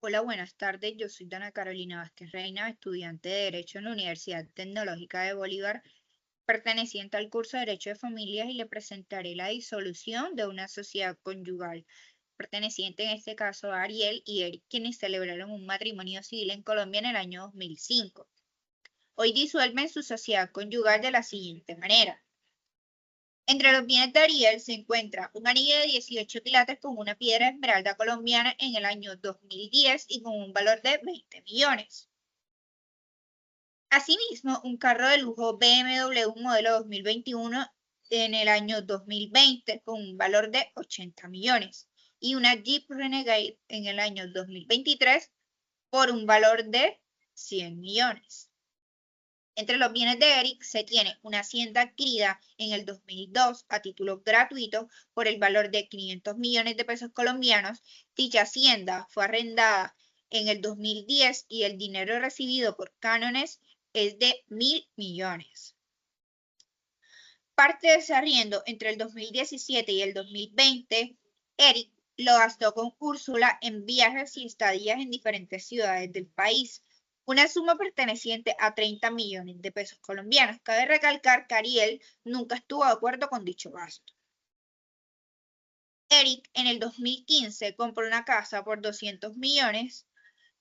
Hola, buenas tardes. Yo soy Dana Carolina Vázquez Reina, estudiante de Derecho en la Universidad Tecnológica de Bolívar, perteneciente al curso de Derecho de Familias, y le presentaré la disolución de una sociedad conyugal, perteneciente en este caso a Ariel y Eric, quienes celebraron un matrimonio civil en Colombia en el año 2005. Hoy disuelven su sociedad conyugal de la siguiente manera. Entre los bienes de Ariel se encuentra un anillo de 18 quilates con una piedra esmeralda colombiana en el año 2010 y con un valor de 20 millones. Asimismo, un carro de lujo BMW modelo 2021 en el año 2020 con un valor de 80 millones y una Jeep Renegade en el año 2023 por un valor de 100 millones. Entre los bienes de Eric se tiene una hacienda adquirida en el 2002 a título gratuito por el valor de 500 millones de pesos colombianos. Dicha hacienda fue arrendada en el 2010 y el dinero recibido por cánones es de 1.000 millones. Parte de ese arriendo entre el 2017 y el 2020, Eric lo gastó con Úrsula en viajes y estadías en diferentes ciudades del país, una suma perteneciente a 30 millones de pesos colombianos. Cabe recalcar que Ariel nunca estuvo de acuerdo con dicho gasto. Eric en el 2015 compró una casa por 200 millones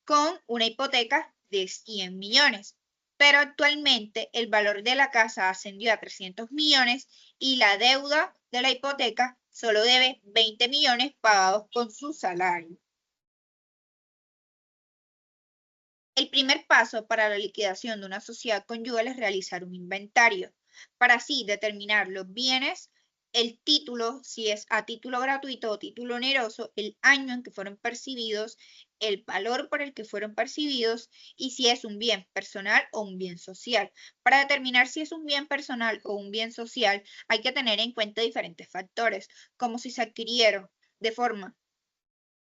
con una hipoteca de 100 millones, pero actualmente el valor de la casa ascendió a 300 millones y la deuda de la hipoteca solo debe 20 millones pagados con su salario. El primer paso para la liquidación de una sociedad conyugal es realizar un inventario, para así determinar los bienes, el título, si es a título gratuito o título oneroso, el año en que fueron percibidos, el valor por el que fueron percibidos y si es un bien personal o un bien social. Para determinar si es un bien personal o un bien social, hay que tener en cuenta diferentes factores, como si se adquirieron de forma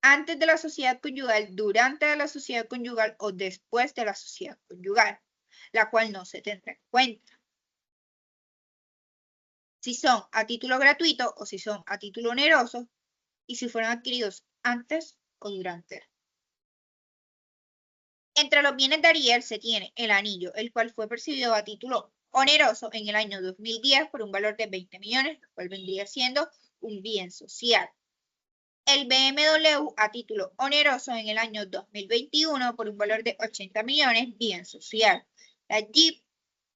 antes de la sociedad conyugal, durante la sociedad conyugal o después de la sociedad conyugal, la cual no se tendrá en cuenta. Si son a título gratuito o si son a título oneroso y si fueron adquiridos antes o durante. Entre los bienes de Ariel se tiene el anillo, el cual fue percibido a título oneroso en el año 2010 por un valor de 20 millones, lo cual vendría siendo un bien social. El BMW a título oneroso en el año 2021 por un valor de 80 millones, bien social. La Jeep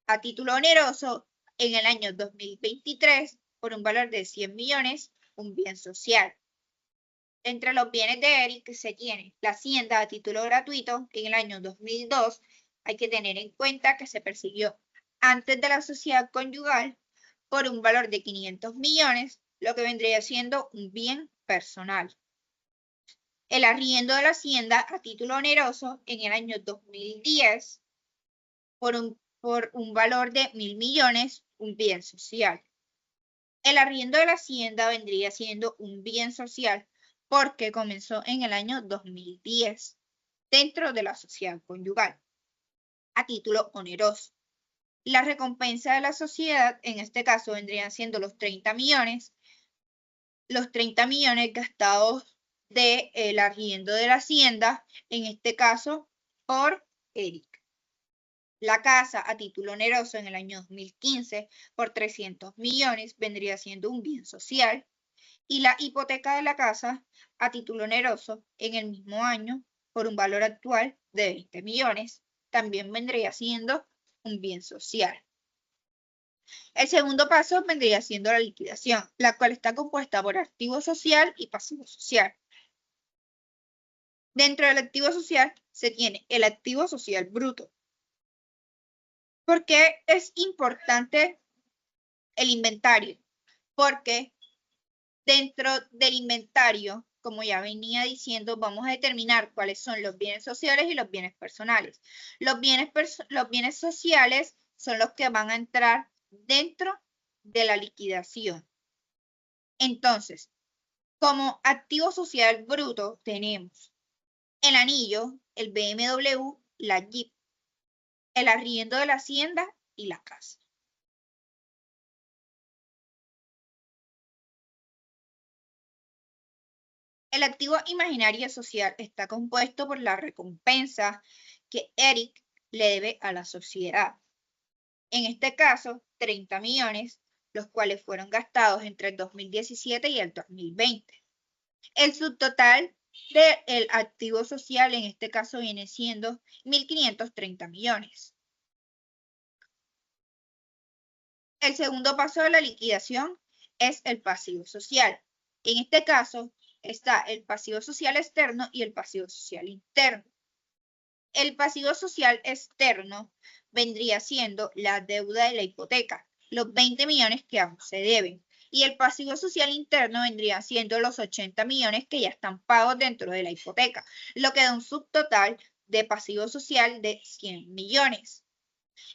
a título oneroso en el año 2023 por un valor de 100 millones, un bien social. Entre los bienes de Eric se tiene la hacienda a título gratuito en el año 2002. Hay que tener en cuenta que se persiguió antes de la sociedad conyugal por un valor de 500 millones, lo que vendría siendo un bien personal. El arriendo de la hacienda a título oneroso en el año 2010 por un valor de 1.000 millones, un bien social. El arriendo de la hacienda vendría siendo un bien social porque comenzó en el año 2010 dentro de la sociedad conyugal a título oneroso. La recompensa de la sociedad en este caso vendrían siendo los 30 millones gastados del arriendo de la hacienda, en este caso por Eric. La casa a título oneroso en el año 2015 por 300 millones vendría siendo un bien social y la hipoteca de la casa a título oneroso en el mismo año por un valor actual de 20 millones también vendría siendo un bien social. El segundo paso vendría siendo la liquidación, la cual está compuesta por activo social y pasivo social. Dentro del activo social se tiene el activo social bruto. ¿Por qué es importante el inventario? Porque dentro del inventario, como ya venía diciendo, vamos a determinar cuáles son los bienes sociales y los bienes personales. Los bienes sociales son los que van a entrar dentro de la liquidación. Entonces, como activo social bruto tenemos el anillo, el BMW, la Jeep, el arriendo de la hacienda y la casa. El activo imaginario social está compuesto por la recompensa que Eric le debe a la sociedad. En este caso, 30 millones, los cuales fueron gastados entre el 2017 y el 2020. El subtotal del activo social en este caso viene siendo 1.530 millones. El segundo paso de la liquidación es el pasivo social. En este caso está el pasivo social externo y el pasivo social interno. El pasivo social externo vendría siendo la deuda de la hipoteca, los 20 millones que aún se deben. Y el pasivo social interno vendría siendo los 80 millones que ya están pagos dentro de la hipoteca, lo que da un subtotal de pasivo social de 100 millones.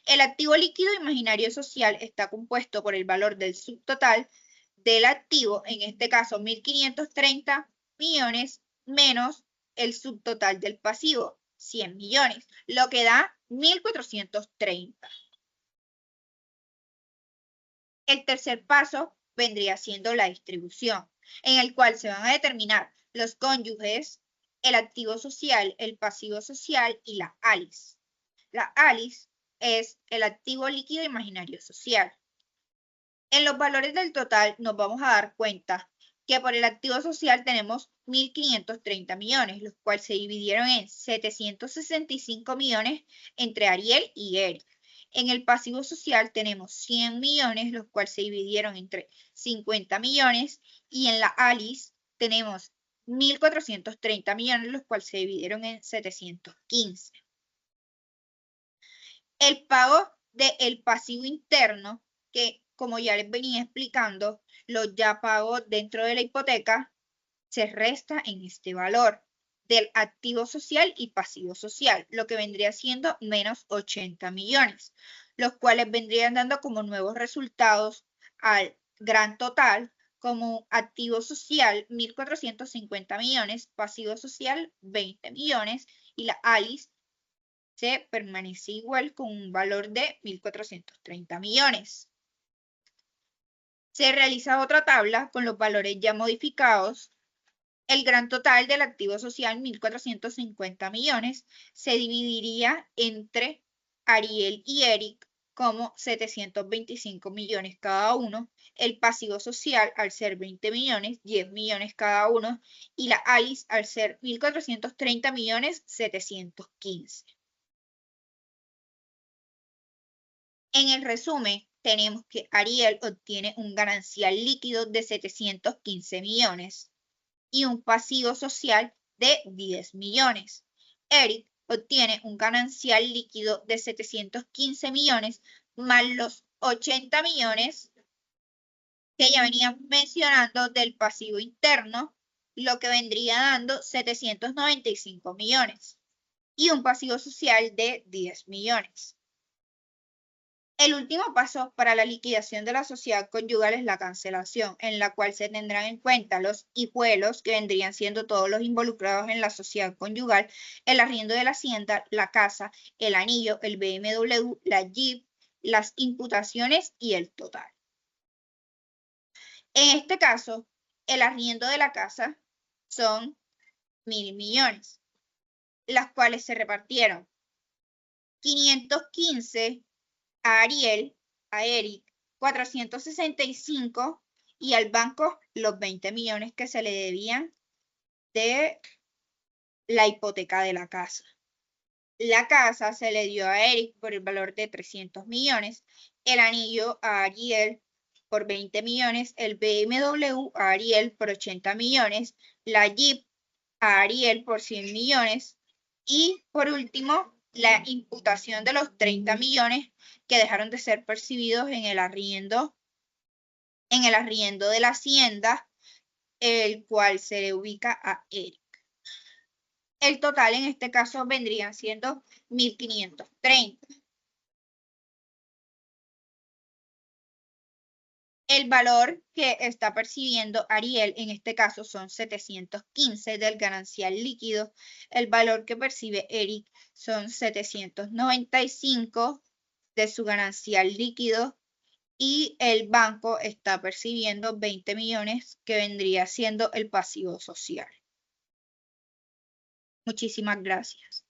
El activo líquido imaginario social está compuesto por el valor del subtotal del activo, en este caso 1.530 millones, menos el subtotal del pasivo, 100 millones, lo que da 1.430. El tercer paso vendría siendo la distribución, en el cual se van a determinar los cónyuges, el activo social, el pasivo social y la ALICE. La ALICE es el activo líquido imaginario social. En los valores del total nos vamos a dar cuenta que por el activo social tenemos 1.530 millones, los cuales se dividieron en 765 millones entre Ariel y Eric. En el pasivo social tenemos 100 millones, los cuales se dividieron entre 50 millones, y en la ALICE tenemos 1.430 millones, los cuales se dividieron en 715. El pago del pasivo interno, que como ya les venía explicando, los ya pagos dentro de la hipoteca se resta en este valor del activo social y pasivo social, lo que vendría siendo menos 80 millones, los cuales vendrían dando como nuevos resultados al gran total, como activo social 1.450 millones, pasivo social 20 millones y la ALICE se permanece igual con un valor de 1.430 millones. Se realiza otra tabla con los valores ya modificados. El gran total del activo social, 1.450 millones, se dividiría entre Ariel y Eric como 725 millones cada uno. El pasivo social, al ser 20 millones, 10 millones cada uno. Y la ALICE, al ser 1.430 millones, 715. En el resumen, tenemos que Ariel obtiene un ganancial líquido de 715 millones y un pasivo social de 10 millones. Eric obtiene un ganancial líquido de 715 millones más los 80 millones que ya veníamos mencionando del pasivo interno, lo que vendría dando 795 millones y un pasivo social de 10 millones. El último paso para la liquidación de la sociedad conyugal es la cancelación, en la cual se tendrán en cuenta los hijuelos, que vendrían siendo todos los involucrados en la sociedad conyugal, el arriendo de la hacienda, la casa, el anillo, el BMW, la Jeep, las imputaciones y el total. En este caso, el arriendo de la casa son 1.000 millones, las cuales se repartieron 515 a Ariel, a Eric, 465 y al banco los 20 millones que se le debían de la hipoteca de la casa. La casa se le dio a Eric por el valor de 300 millones, el anillo a Ariel por 20 millones, el BMW a Ariel por 80 millones, la Jeep a Ariel por 100 millones y por último la imputación de los 30 millones que dejaron de ser percibidos en el arriendo de la hacienda, el cual se le ubica a Eric. El total en este caso vendrían siendo 1.530. El valor que está percibiendo Ariel en este caso son 715 del ganancial líquido. El valor que percibe Eric son 795 de su ganancial líquido y el banco está percibiendo 20 millones que vendría siendo el pasivo social. Muchísimas gracias.